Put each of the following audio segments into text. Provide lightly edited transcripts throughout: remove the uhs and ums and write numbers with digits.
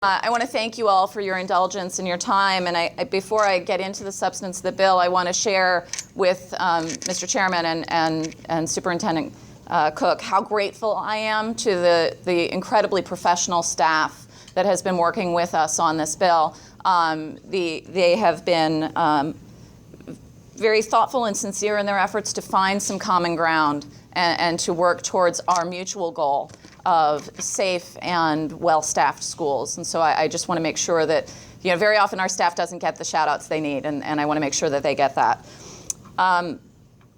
I want to thank you all for your indulgence and your time. And before I get into the substance of the bill, I want to share with Mr. Chairman and Superintendent Cook how grateful I am to the incredibly professional staff that has been working with us on this bill. They have been very thoughtful and sincere in their efforts to find some common ground and to work towards our mutual goal of safe and well-staffed schools. And so I just want to make sure that, very often our staff doesn't get the shout-outs they need, and I want to make sure that they get that.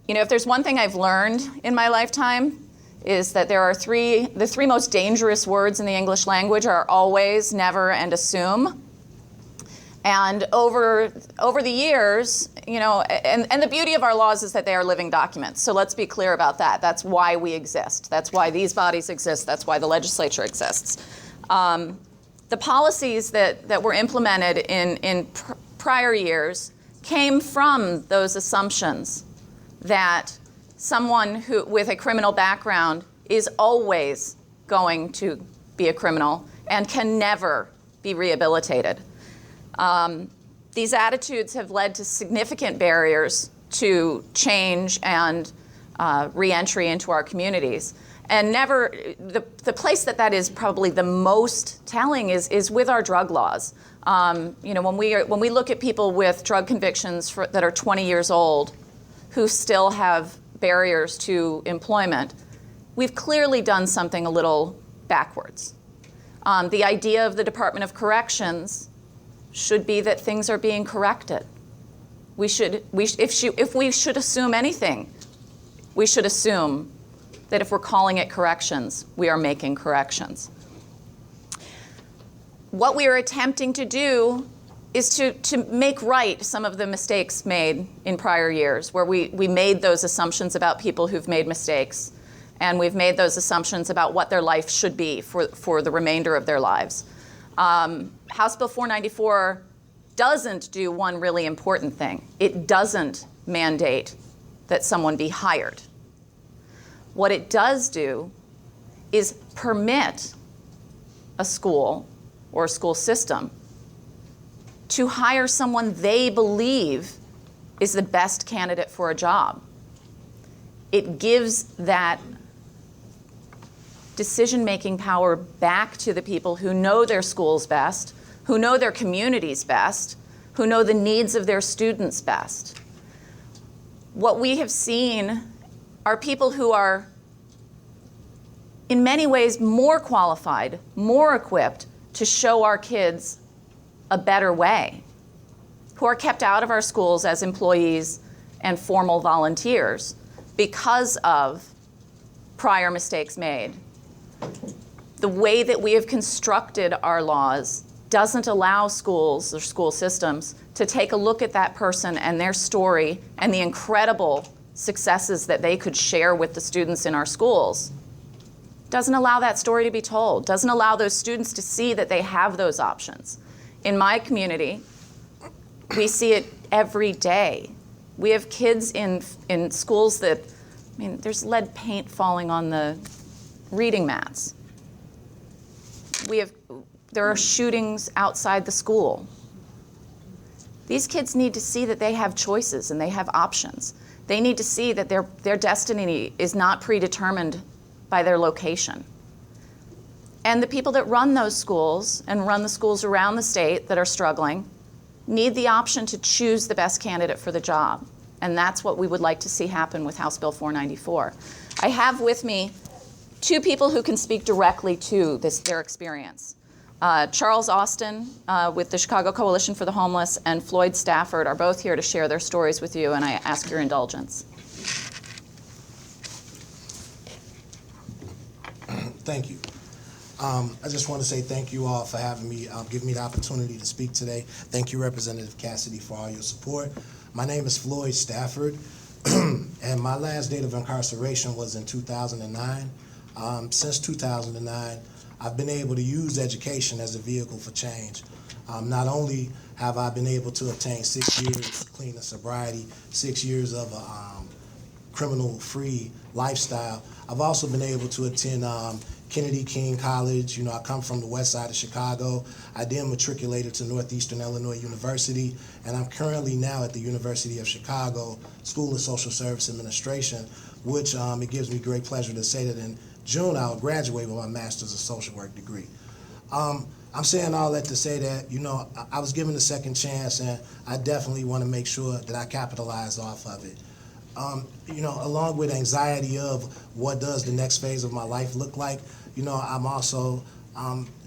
If there's one thing I've learned in my lifetime is that there are the three most dangerous words in the English language are always, never, and assume. And over the years, and the beauty of our laws is that they are living documents. So let's be clear about that. That's why we exist. That's why these bodies exist. That's why the legislature exists. The policies that were implemented in prior years came from those assumptions that someone with a criminal background is always going to be a criminal and can never be rehabilitated. These attitudes have led to significant barriers to change and re-entry into our communities. And the place that is probably the most telling is with our drug laws. When we look at people with drug convictions that are 20 years old who still have barriers to employment, we've clearly done something a little backwards. The idea of the Department of Corrections should be that things are being corrected. If we should assume anything, we should assume that if we're calling it corrections, we are making corrections. What we are attempting to do is to make right some of the mistakes made in prior years, where we made those assumptions about people who've made mistakes, and we've made those assumptions about what their life should be for the remainder of their lives. House Bill 494 doesn't do one really important thing. It doesn't mandate that someone be hired. What it does do is permit a school or a school system to hire someone they believe is the best candidate for a job. It gives that decision-making power back to the people who know their schools best, who know their communities best, who know the needs of their students best. What we have seen are people who are in many ways more qualified, more equipped to show our kids a better way, who are kept out of our schools as employees and formal volunteers because of prior mistakes made. The way that we have constructed our laws doesn't allow schools or school systems to take a look at that person and their story and the incredible successes that they could share with the students in our schools. Doesn't allow that story to be told, doesn't allow those students to see that they have those options. In my community, we see it every day. We have kids in schools that, there's lead paint falling on the reading mats. There are shootings outside the school. These kids need to see that they have choices and they have options. They need to see that their destiny is not predetermined by their location. And the people that run those schools and run the schools around the state that are struggling need the option to choose the best candidate for the job. And that's what we would like to see happen with House Bill 494. I have with me two people who can speak directly to their experience. Charles Austin with the Chicago Coalition for the Homeless and Floyd Stafford are both here to share their stories with you, and I ask your indulgence. Thank you. I just want to say thank you all for having me, giving me the opportunity to speak today. Thank you, Representative Cassidy, for all your support. My name is Floyd Stafford, and my last date of incarceration was in 2009. Since 2009, I've been able to use education as a vehicle for change. Not only have I been able to obtain 6 years clean and sobriety, 6 years of a criminal-free lifestyle, I've also been able to attend Kennedy King College. I come from the west side of Chicago. I then matriculated to Northeastern Illinois University, and I'm currently now at the University of Chicago School of Social Service Administration, which it gives me great pleasure to say that in June I'll graduate with my Master's of Social Work degree. I'm saying all that to say that, I was given a second chance, and I definitely want to make sure that I capitalize off of it. Along with anxiety of what does the next phase of my life look like, I'm also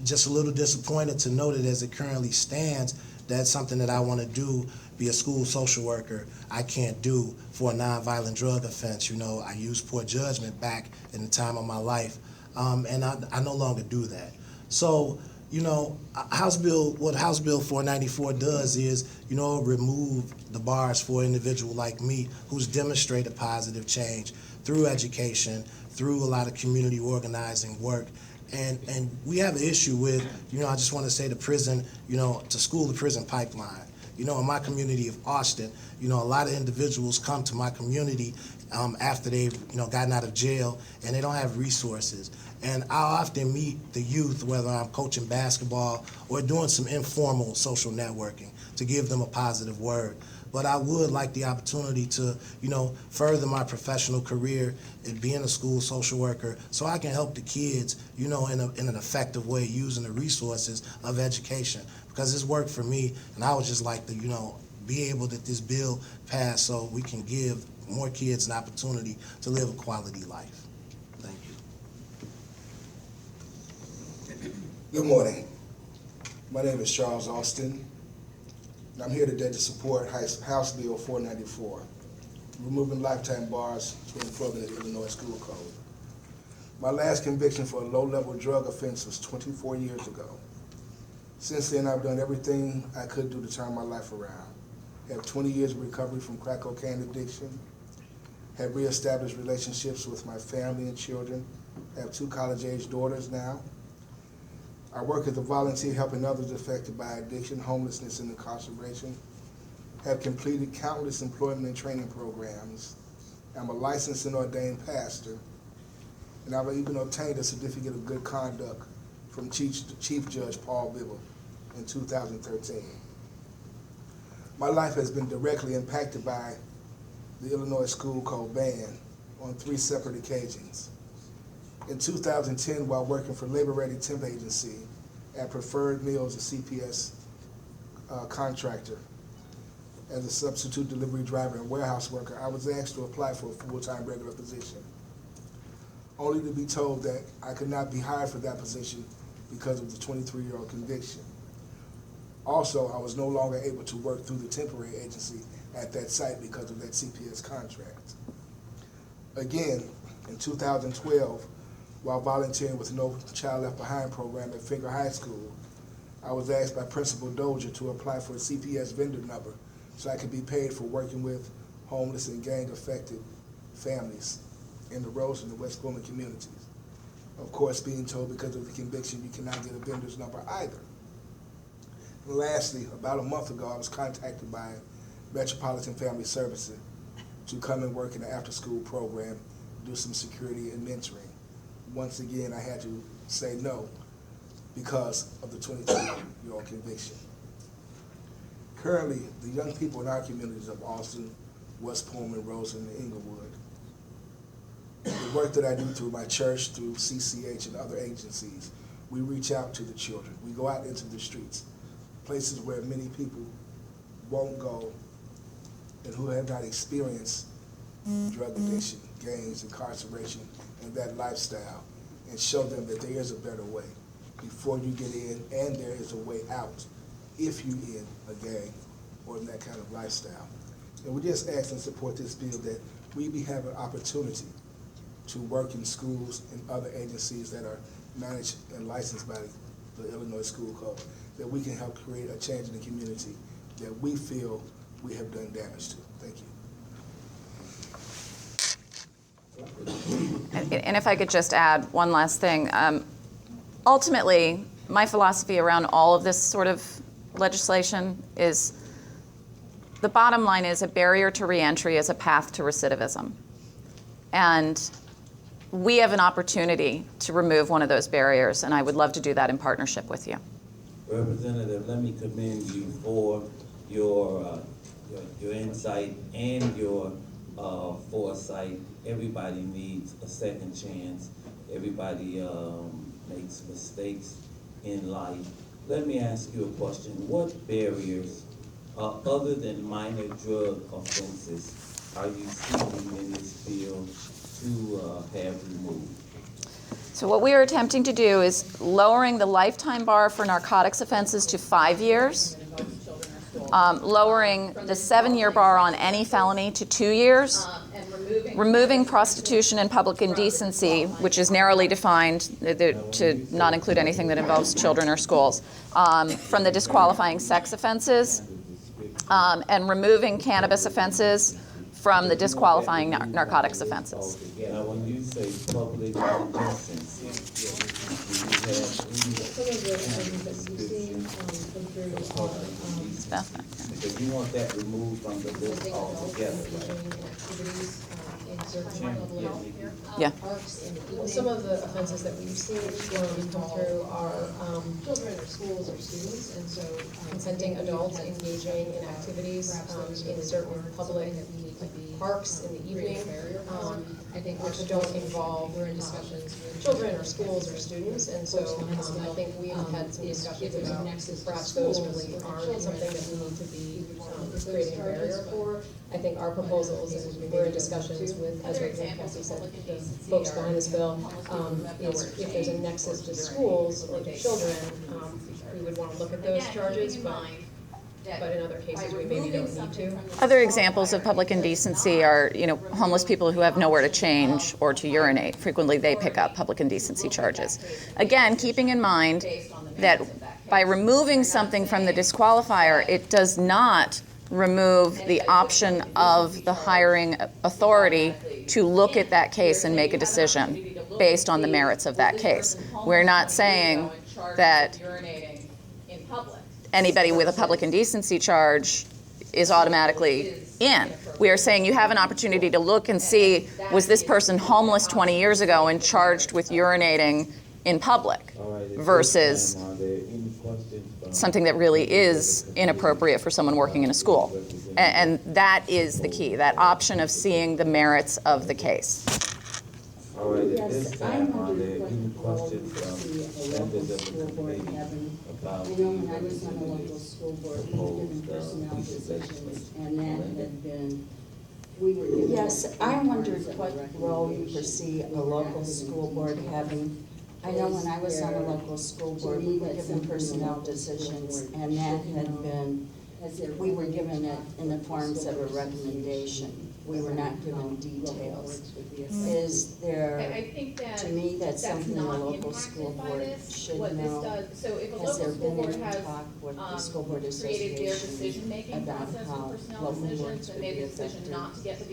just a little disappointed to know that as it currently stands, that's something that I want to do, be a school social worker, I can't do for a nonviolent drug offense. I used poor judgment back in the time of my life, and I no longer do that. So, what House Bill 494 does is, remove the bars for an individual like me who's demonstrated positive change through education, through a lot of community organizing work. And we have an issue with, I just want to say the prison, to school to prison pipeline. In my community of Austin, a lot of individuals come to my community after they've, gotten out of jail, and they don't have resources. And I often meet the youth, whether I'm coaching basketball or doing some informal social networking, to give them a positive word. But I would like the opportunity to, further my professional career in being a school social worker so I can help the kids, in an effective way using the resources of education. Because it's worked for me, and I would just like to, be able that this bill pass so we can give more kids an opportunity to live a quality life. Thank you. Good morning. My name is Charles Austin, and I'm here today to support House Bill 494, removing lifetime bars to employment in the Illinois School Code. My last conviction for a low-level drug offense was 24 years ago. Since then, I've done everything I could do to turn my life around. Have 20 years of recovery from crack cocaine addiction, have reestablished relationships with my family and children, have 2 college-age daughters now. I work as a volunteer helping others affected by addiction, homelessness, and incarceration, have completed countless employment and training programs. I'm a licensed and ordained pastor, and I've even obtained a certificate of good conduct from Chief Judge Paul Bibble in 2013. My life has been directly impacted by the Illinois School Code ban on 3 separate occasions. In 2010, while working for Labor Ready Temp Agency at Preferred Meals, a CPS contractor, as a substitute delivery driver and warehouse worker, I was asked to apply for a full-time regular position, only to be told that I could not be hired for that position because of the 23-year-old conviction. Also, I was no longer able to work through the temporary agency at that site because of that CPS contract. Again, in 2012, while volunteering with No Child Left Behind program at Finger High School, I was asked by Principal Dozier to apply for a CPS vendor number so I could be paid for working with homeless and gang-affected families in the Roseland and West Pullman communities. Of course, being told because of the conviction you cannot get a vendor's number either. And lastly, about a month ago, I was contacted by Metropolitan Family Services to come and work in the after-school program, do some security and mentoring. Once again, I had to say no because of the 22-year-old conviction. Currently, the young people in our communities of Austin, West Pullman, Roseland, and Inglewood, the work that I do through my church, through CCH and other agencies, we reach out to the children. We go out into the streets, places where many people won't go and who have not experienced drug addiction, gangs, incarceration, and that lifestyle, and show them that there is a better way before you get in, and there is a way out if you in a gang or in that kind of lifestyle. And we just ask and support this bill that we be having opportunity to work in schools and other agencies that are managed and licensed by the Illinois School Code, that we can help create a change in the community that we feel we have done damage to. Thank you. And if I could just add one last thing. Ultimately, my philosophy around all of this sort of legislation is the bottom line is a barrier to reentry is a path to recidivism. And we have an opportunity to remove one of those barriers, and I would love to do that in partnership with you. Representative, let me commend you for your insight and your foresight. Everybody needs a second chance. Everybody makes mistakes in life. Let me ask you a question. What barriers, other than minor drug offenses, are you seeking in this bill to have removed? So what we are attempting to do is lowering the lifetime bar for narcotics offenses to 5 years, lowering the 7-year bar on any felony to 2 years, removing prostitution and public indecency, which is narrowly defined to not include anything that involves children or schools, from the disqualifying sex offenses, and removing cannabis offenses from the disqualifying narcotics offenses. Now, when you say public indecency, do you have any because you want that removed from the list altogether, Yeah. Well, some of the offenses that we've seen come through are children or schools or students, and so consenting adults engaging in activities in certain public parks in the evening, I think which don't involve discussions with children or schools or students, and so I think we've had some discussions about perhaps those really aren't something that we need to be creating a barrier for. I think our proposals, and we're in discussions with, as Representative Cassidy said, the folks behind this bill, is if there's a nexus to schools or to children, we would want to look at those charges, but in other cases, we maybe don't need to. Other examples of public indecency are, homeless people who have nowhere to change or to urinate. Frequently, they pick up public indecency charges. Again, keeping in mind that by removing something from the disqualifier, it does not remove the option of the hiring authority to look at that case and make a decision based on the merits of that case. We're not saying that anybody with a public indecency charge is automatically in. We are saying you have an opportunity to look and see, was this person homeless 20 years ago and charged with urinating in public versus something that really is inappropriate for someone working in a school. And that is the key, that option of seeing the merits of the case. All right, at this time, are there any questions from members of the committee about I know when I was on the local school board, we were given personnel decisions, and that had been, we were given. Yes, I wondered what role you foresee a local school board having. I know when I was on a local school board, we were given personnel decisions, and that had been, we were given it in the forms of a recommendation. We were not given details. Is there, to me, that's something the local school board should know. Has there been any talk with the school board association about how local boards would be affected?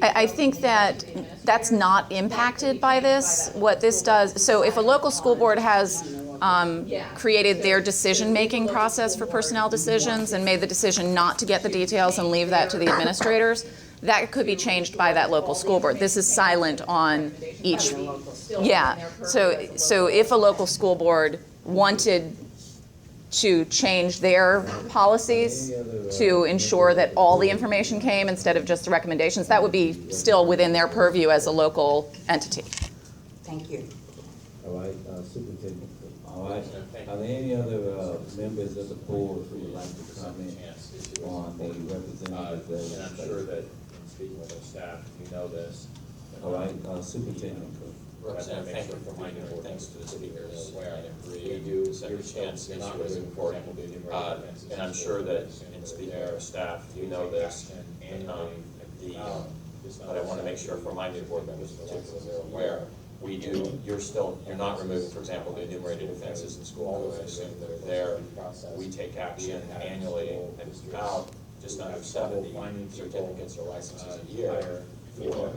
I think that that's not impacted by this. What this does, so if a local school board has created their decision-making process for personnel decisions and made the decision not to get the details and leave that to the administrators, that could be changed by that local school board. This is silent on each. Yeah. So if a local school board wanted to change their policies to ensure that all the information came instead of just the recommendations, that would be still within their purview as a local entity. Thank you. all right, Superintendent. All right, are there any other members of the board who would like to comment on the representative? And I'm sure that in speaking with our staff, you know this. All right, Superintendent. Representative, thank you for reminding me, thanks to the speakers. Where I agree, we do second chance issue is important. And I'm sure that in speaking with our staff, you know this. But I want to make sure for reminding board members particularly they're aware. We do, you're not removing, for example, the enumerated offenses in school. I assume that are there. We take action annually and about just under 70 certificates or licenses a year for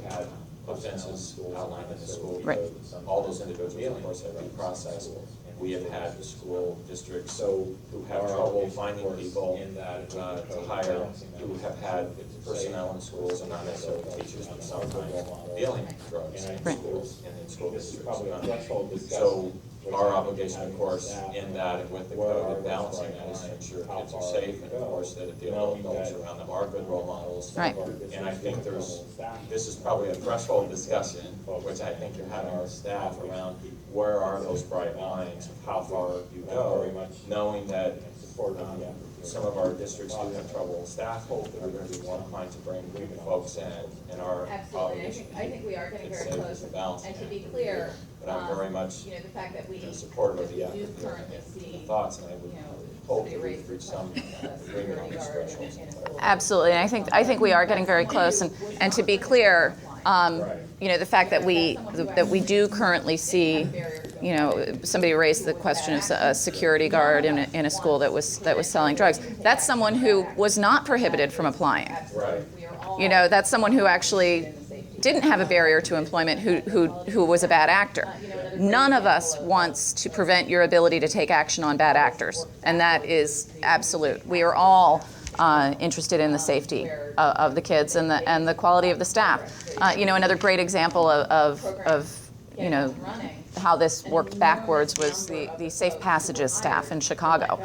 offenses outlined in the school code. Right. All those individuals, of course, have been processed. We have had school districts who have trouble finding people to hire, who have had personnel in schools, and not necessarily teachers, but sometimes dealing with drugs in schools and in school districts. So our obligation, of course, in that and with the code and balancing that is to ensure kids are safe, and of course that the adults around them are good role models. Right. And I think this is probably a threshold discussion, which I think you're having with staff around where are those bright lines of how far you go, knowing that some of our districts do have trouble with staff hold, that we're going to be more inclined to bring new folks in our Absolutely, obligation. I think we are getting It's very safe, close, it's a balance. and to be clear, But I'm very much you know, the fact that we supportive of the do effort, currently the see, thoughts, and I would you know, hope somebody that raise we've the reached some question of a agreement on security these guard in thresholds. a school. Absolutely, and I think we are getting very close. And to be clear, you know, the fact that we do currently see, you know, somebody raised the question of a security guard in a school that was selling drugs. That's someone who was not prohibited from applying. Right. You know, that's someone who actually didn't have a barrier to employment, who was a bad actor. None of us wants to prevent your ability to take action on bad actors, and that is absolute. We are all interested in the safety of the kids and the quality of the staff. You know, another great example of you know, how this worked backwards was the Safe Passages staff in Chicago,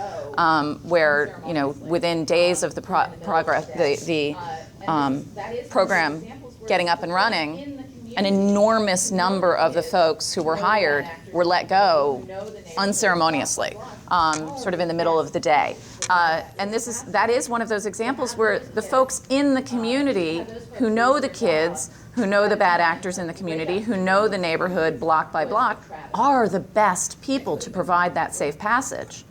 where, you know, within days of the program getting up and running, an enormous number of the folks who were hired were let go unceremoniously, sort of in the middle of the day. And that is one of those examples where the folks in the community who know the kids, who know the bad actors in the community, who know the neighborhood block by block, are the best people to provide that safe passage.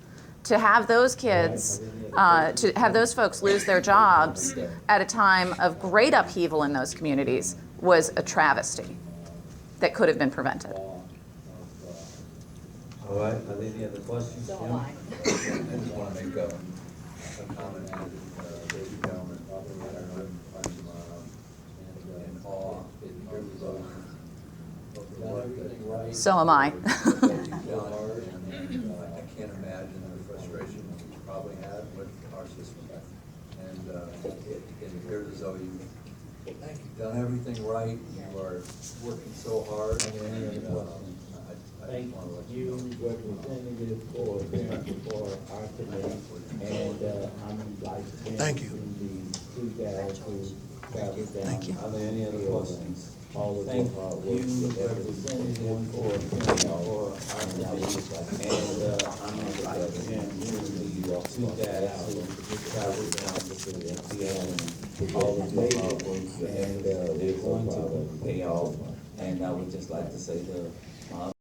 To have those kids, to have those folks lose their jobs at a time of great upheaval in those communities was a travesty that could have been prevented. All right, are there any other questions? So Jim? am I. I just want to make a comment to the gentleman. I'm in awe in terms of the work that So am I. you've done, and I can't imagine the frustration that you probably had with our system. And it appears as though you've done everything right, you are working so hard, and I Thank just want to let you, representative, for our committee, and I'm like. Thank you. The two guys who traveled down. Thank you. Are there any other questions? Thank you, representative, for our committee, and I'm like, the two guys who traveled down to the all the labor, and they're going to pay off, and I would just like to say to